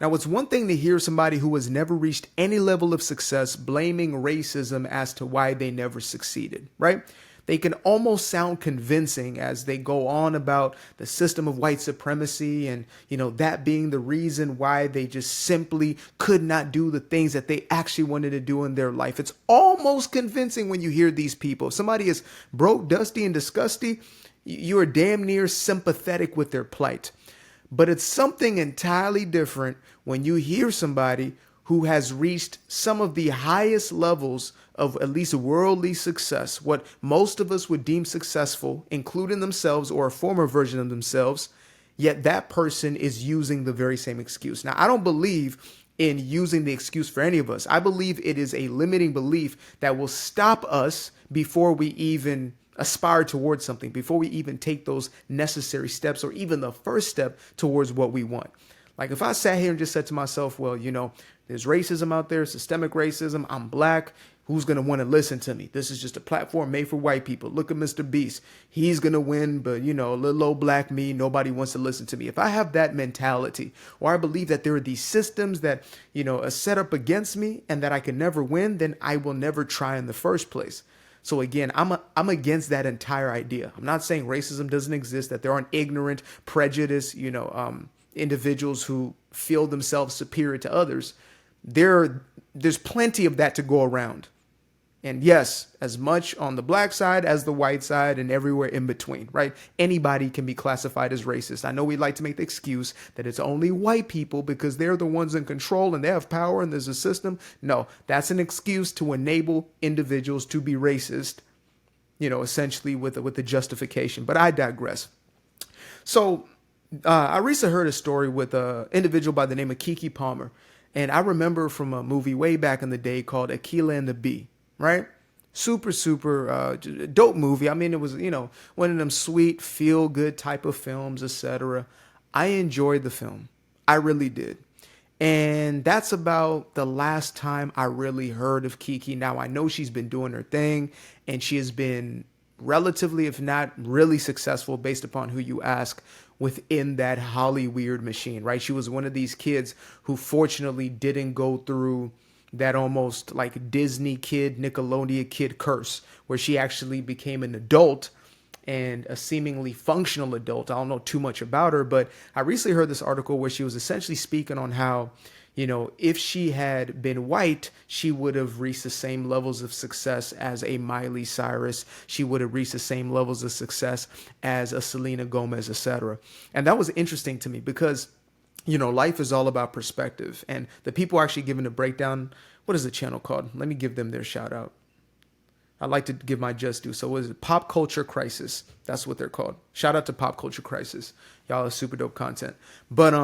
Now, it's one thing to hear somebody who has never reached any level of success blaming racism as to why they never succeeded, right? They can almost sound convincing as they go on about the system of white supremacy and, that being the reason why they just simply could not do the things that they actually wanted to do in their life. It's almost convincing when you hear these people. If somebody is broke, dusty, and disgusting, you are damn near sympathetic with their plight. But it's something entirely different when you hear somebody who has reached some of the highest levels of at least worldly success, what most of us would deem successful, including themselves or a former version of themselves, yet that person is using the very same excuse. Now, I don't believe in using the excuse for any of us. I believe it is a limiting belief that will stop us before we even aspire towards something, before we even take those necessary steps or even the first step towards what we want. Like if I sat here and just said to myself, well, there's racism out there, systemic racism, I'm black, who's going to want to listen to me? This is just a platform made for white people. Look at Mr. Beast. He's going to win, but little old black me, nobody wants to listen to me. If I have that mentality, or I believe that there are these systems that, are set up against me and that I can never win, then I will never try in the first place. So again, I'm against that entire idea. I'm not saying racism doesn't exist, that there aren't ignorant, prejudiced, individuals who feel themselves superior to others. There's plenty of that to go around. And yes, as much on the black side as the white side and everywhere in between, right? Anybody can be classified as racist. I know we like to make the excuse that it's only white people because they're the ones in control and they have power and there's a system. No, that's an excuse to enable individuals to be racist, essentially with the justification. But I digress. So I recently heard a story with an individual by the name of Keke Palmer. And I remember from a movie way back in the day called Aquila and the Bee. Right? Super dope movie. I mean, it was, one of them sweet, feel good type of films, etc. I enjoyed the film. I really did. And that's about the last time I really heard of Keke. Now, I know she's been doing her thing and she has been relatively, if not really successful based upon who you ask within that Hollyweird machine, right? She was one of these kids who fortunately didn't go through that almost like Disney kid, Nickelodeon kid curse, where she actually became an adult and a seemingly functional adult. I don't know too much about her, but I recently heard this article where she was essentially speaking on how, if she had been white, she would have reached the same levels of success as a Miley Cyrus. She would have reached the same levels of success as a Selena Gomez, etc. And that was interesting to me because life is all about perspective. And the people actually giving a breakdown, what is the channel called? Let me give them their shout out. I like to give my just due. So what is it? Pop Culture Crisis. That's what they're called. Shout out to Pop Culture Crisis. Y'all are super dope content. But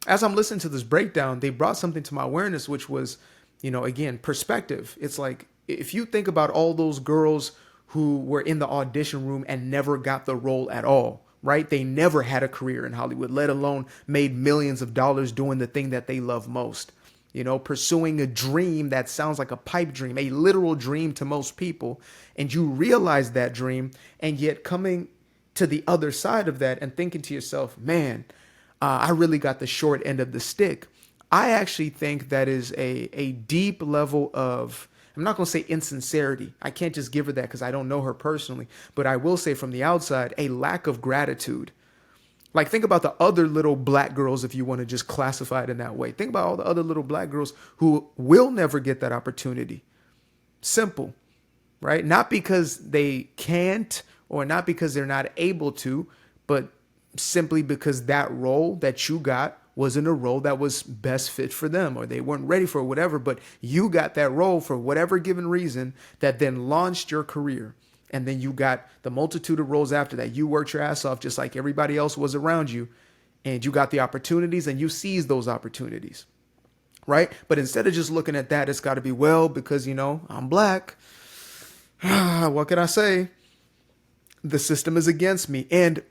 as I'm listening to this breakdown, they brought something to my awareness, which was, again, perspective. It's like, if you think about all those girls who were in the audition room and never got the role at all, right? They never had a career in Hollywood, let alone made millions of dollars doing the thing that they love most. Pursuing a dream that sounds like a pipe dream, a literal dream to most people. And you realize that dream, and yet coming to the other side of that and thinking to yourself, man, I really got the short end of the stick. I actually think that is a deep level of, I'm not going to say insincerity. I can't just give her that because I don't know her personally, but I will say from the outside, a lack of gratitude. Like, think about the other little black girls, if you want to just classify it in that way. Think about all the other little black girls who will never get that opportunity. Simple, right? Not because they can't or not because they're not able to, but simply because that role that you got wasn't a role that was best fit for them, or they weren't ready for whatever, but you got that role for whatever given reason that then launched your career. And then you got the multitude of roles after that. You worked your ass off just like everybody else was around you. And you got the opportunities and you seized those opportunities. Right? But instead of just looking at that, it's got to be, well, because, I'm black. What can I say? The system is against me. And,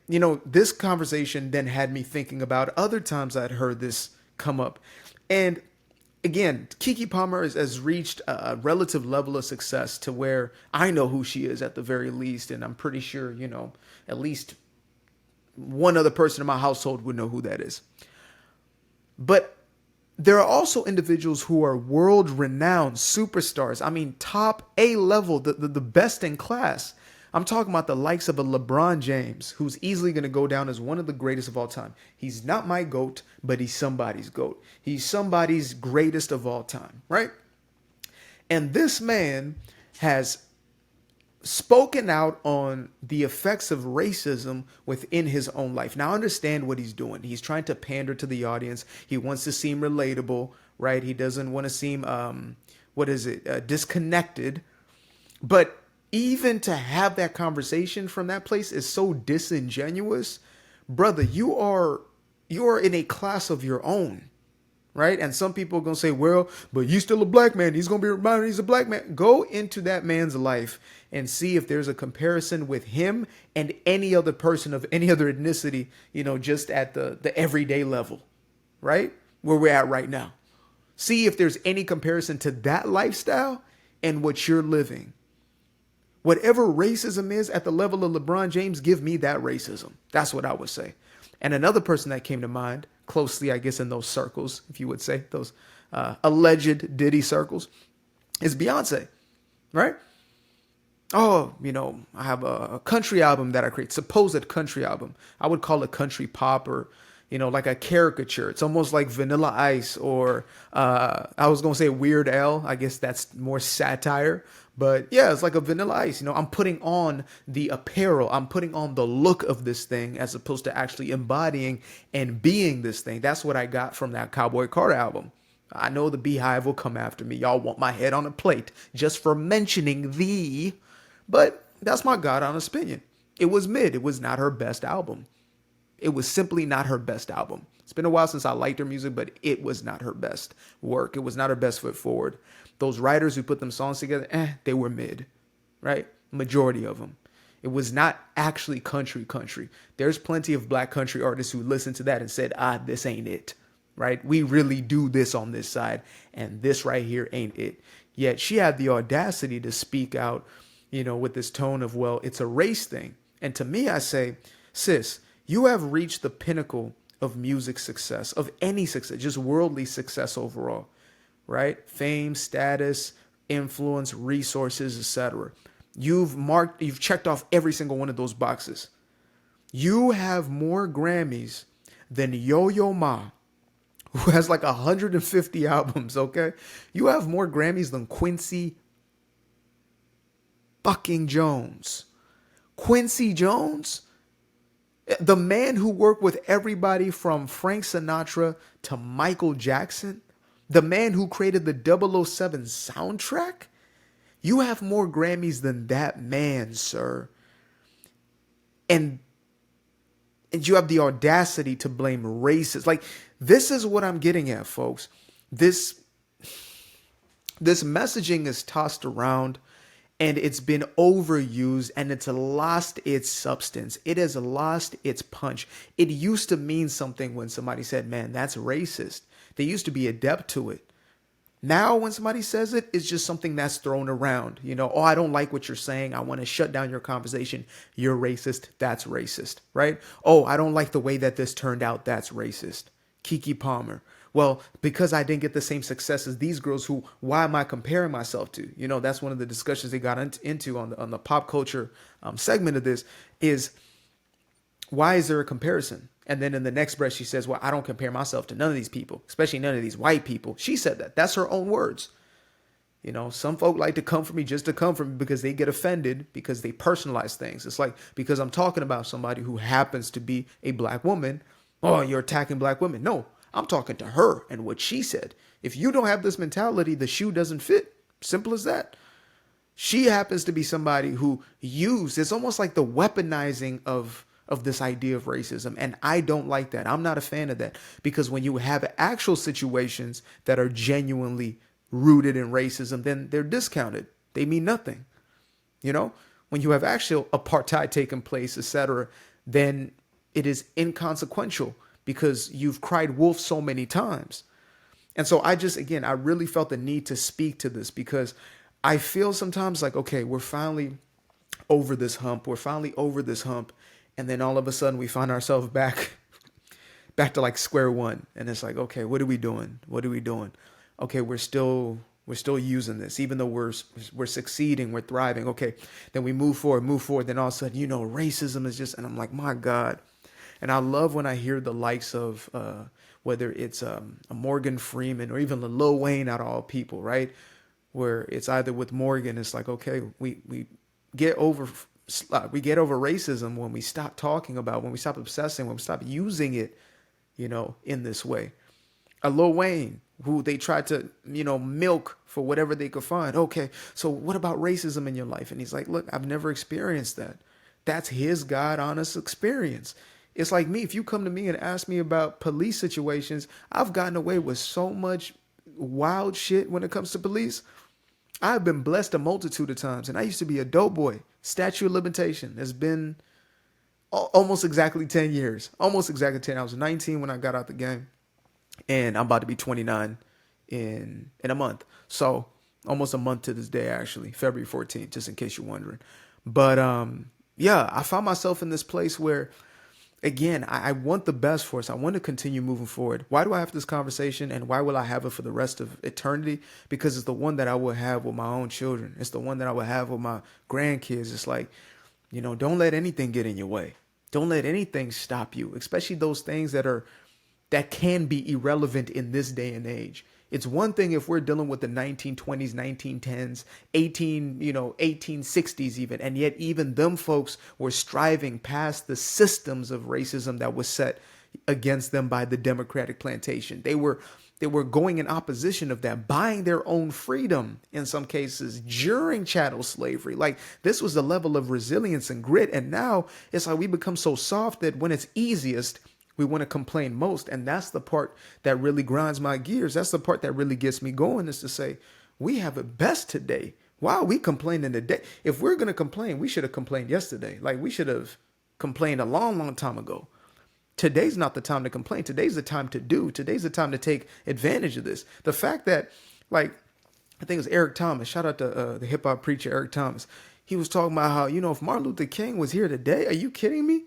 this conversation then had me thinking about other times I'd heard this come up. And again, Keke Palmer has reached a relative level of success to where I know who she is at the very least. And I'm pretty sure, at least one other person in my household would know who that is. But there are also individuals who are world renowned superstars. I mean, top A level, the best in class. I'm talking about the likes of a LeBron James, who's easily going to go down as one of the greatest of all time. He's not my GOAT, but he's somebody's GOAT. He's somebody's greatest of all time, right? And this man has spoken out on the effects of racism within his own life. Now, I understand what he's doing. He's trying to pander to the audience. He wants to seem relatable, right? He doesn't want to seem, disconnected. But even to have that conversation from that place is so disingenuous. Brother, you are in a class of your own, right? And some people are going to say, well, but you still a black man. He's going to be reminded he's a black man. Go into that man's life and see if there's a comparison with him and any other person of any other ethnicity, just at the everyday level, right? Where we're at right now. See if there's any comparison to that lifestyle and what you're living. Whatever racism is at the level of LeBron James, give me that racism. That's what I would say. And another person that came to mind, closely, I guess, in those circles, if you would say, those alleged Diddy circles, is Beyonce, right? Oh, I have a country album that I create, supposed country album. I would call it country pop or, like a caricature. It's almost like Vanilla Ice or I was going to say Weird Al. I guess that's more satire. But yeah, it's like a Vanilla Ice. I'm putting on the apparel. I'm putting on the look of this thing as opposed to actually embodying and being this thing. That's what I got from that Cowboy Carter album. I know the Beehive will come after me. Y'all want my head on a plate just for mentioning the... But that's my God honest opinion. It was mid. It was not her best album. It was simply not her best album. It's been a while since I liked her music, but it was not her best work. It was not her best foot forward. Those writers who put them songs together, they were mid, right? Majority of them. It was not actually country. There's plenty of black country artists who listened to that and said, this ain't it, right? We really do this on this side, and this right here ain't it. Yet she had the audacity to speak out, with this tone of, well, it's a race thing. And to me, I say, sis, you have reached the pinnacle of music success, of any success, just worldly success overall, right? Fame, status, influence, resources, etc. You've checked off every single one of those boxes. You have more Grammys than Yo-Yo Ma, who has like 150 albums, okay? You have more Grammys than Quincy fucking Jones. Quincy Jones? The man who worked with everybody from Frank Sinatra to Michael Jackson? The man who created the 007 soundtrack? You have more Grammys than that man, sir. And you have the audacity to blame racists. Like, this is what I'm getting at, folks. This messaging is tossed around and it's been overused and it's lost its substance. It has lost its punch. It used to mean something when somebody said, man, that's racist. They used to be adept to it. Now, when somebody says it, it's just something that's thrown around. Oh, I don't like what you're saying. I want to shut down your conversation. You're racist. That's racist, right? Oh, I don't like the way that this turned out. That's racist. Keke Palmer. Well, because I didn't get the same success as these girls, why am I comparing myself to? That's one of the discussions they got into on the pop culture segment of this is, why is there a comparison? And then in the next breath, she says, well, I don't compare myself to none of these people, especially none of these white people. She said that. That's her own words. Some folk like to come for me just to come for me because they get offended because they personalize things. It's like, because I'm talking about somebody who happens to be a black woman, oh, you're attacking black women. No, I'm talking to her and what she said. If you don't have this mentality, the shoe doesn't fit. Simple as that. She happens to be somebody who it's almost like the weaponizing of this idea of racism. And I don't like that. I'm not a fan of that, because when you have actual situations that are genuinely rooted in racism, then they're discounted. They mean nothing. When you have actual apartheid taking place, etc., then it is inconsequential because you've cried wolf so many times. And so I really felt the need to speak to this, because I feel sometimes like, okay, we're finally over this hump. And then all of a sudden we find ourselves back back to like square one. And it's like, okay, what are we doing? What are we doing? Okay, we're still using this, even though we're succeeding, we're thriving. Okay, then we move forward. Then all of a sudden, racism is just, and I'm like, my God. And I love when I hear the likes of whether it's a Morgan Freeman or even a Lil Wayne, out of all people, right? Where it's either with Morgan, it's like, okay, we get over racism when we stop talking about, when we stop obsessing, when we stop using it, in this way. A Lil Wayne, who they tried to, milk for whatever they could find. Okay, so what about racism in your life? And he's like, look, I've never experienced that. That's his God honest experience. It's like me. If you come to me and ask me about police situations, I've gotten away with so much wild shit when it comes to police. I've been blessed a multitude of times. And I used to be a dope boy. Statute of limitation has been almost exactly 10 years. Almost exactly 10. I was 19 when I got out the game. And I'm about to be 29 in a month. So almost a month to this day, actually. February 14th, just in case you're wondering. But yeah, I found myself in this place where, again, I want the best for us. I want to continue moving forward. Why do I have this conversation, and why will I have it for the rest of eternity? Because it's the one that I will have with my own children. It's the one that I will have with my grandkids. It's like, don't let anything get in your way. Don't let anything stop you, especially those things that can be irrelevant in this day and age. It's one thing if we're dealing with the 1920s, 1910s, 1860s even, and yet even them folks were striving past the systems of racism that was set against them by the Democratic plantation. They were going in opposition of that, buying their own freedom in some cases during chattel slavery. Like, this was the level of resilience and grit. And now it's like we become so soft that when it's easiest, we want to complain most. And that's the part that really grinds my gears. That's the part that really gets me going, is to say, we have it best today. Why are we complaining today? If we're going to complain, we should have complained yesterday. Like, we should have complained a long, long time ago. Today's not the time to complain. Today's the time to do. Today's the time to take advantage of this. The fact that, like, I think it was Eric Thomas. Shout out to the hip hop preacher, Eric Thomas. He was talking about how, if Martin Luther King was here today, are you kidding me?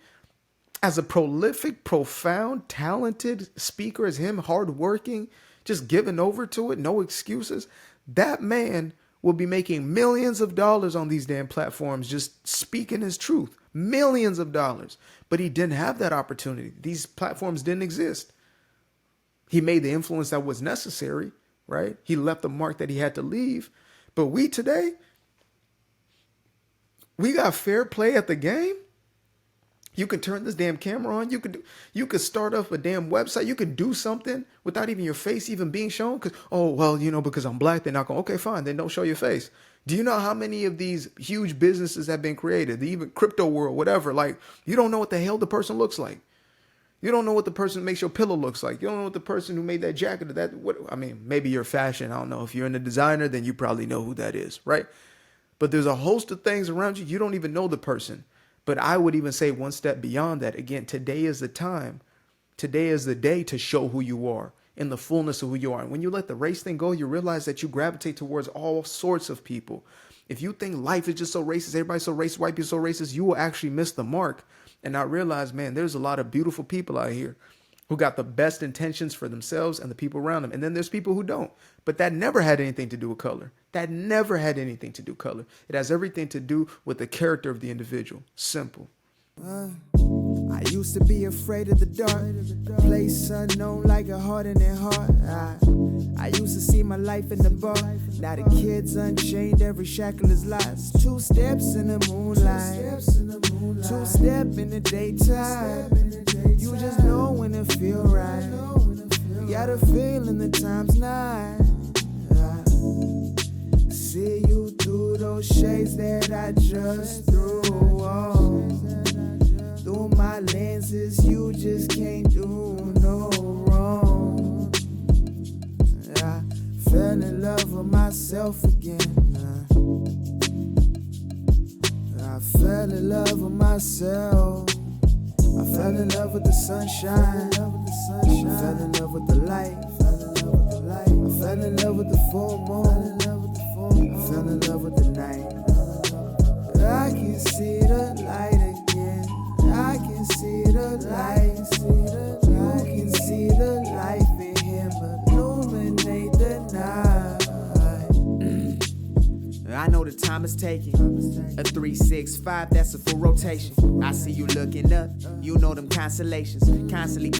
As a prolific, profound, talented speaker as him, hardworking, just giving over to it, no excuses, that man will be making millions of dollars on these damn platforms just speaking his truth. Millions of dollars. But he didn't have that opportunity. These platforms didn't exist. He made the influence that was necessary, right? He left the mark that he had to leave. But we today, we got fair play at the game. You can turn this damn camera on. You could start up a damn website. You can do something without even your face even being shown. Because I'm black, they're not going, okay, fine, then don't show your face. Do you know how many of these huge businesses have been created? The even crypto world, whatever. Like, you don't know what the hell the person looks like. You don't know what the person who makes your pillow looks like. You don't know what the person who made that jacket or that. Maybe you're fashion. I don't know. If you're in a designer, then you probably know who that is, right? But there's a host of things around you. You don't even know the person. But I would even say one step beyond that. Again, today is the time. Today is the day to show who you are in the fullness of who you are. And when you let the race thing go, you realize that you gravitate towards all sorts of people. If you think life is just so racist, everybody's so racist, white people so racist, you will actually miss the mark and not realize, man, there's a lot of beautiful people out here who got the best intentions for themselves and the people around them. And then there's people who don't. But that never had anything to do with color. That never had anything to do with color. It has everything to do with the character of the individual. Simple. I used to be afraid of the dark, place unknown like a heart in their heart. I used to see my life in the bar. Now the kids unchained, every shackle is lost. 2 steps in the moonlight, 2 step in the daytime. You just know when it feel right. You got a feeling the time's not. See you through those shades that I just threw on. Through my lenses, you just can't do no wrong. I fell in love with myself again. I fell in love with myself. I fell in love with the sunshine. I fell in love with the light. I fell in love with the full moon. I fell in love with the night. I can see the light again. I can see the light. You can know the time is taking. A 3-6-5, that's a full rotation. I see you looking up, you know them constellations. Constantly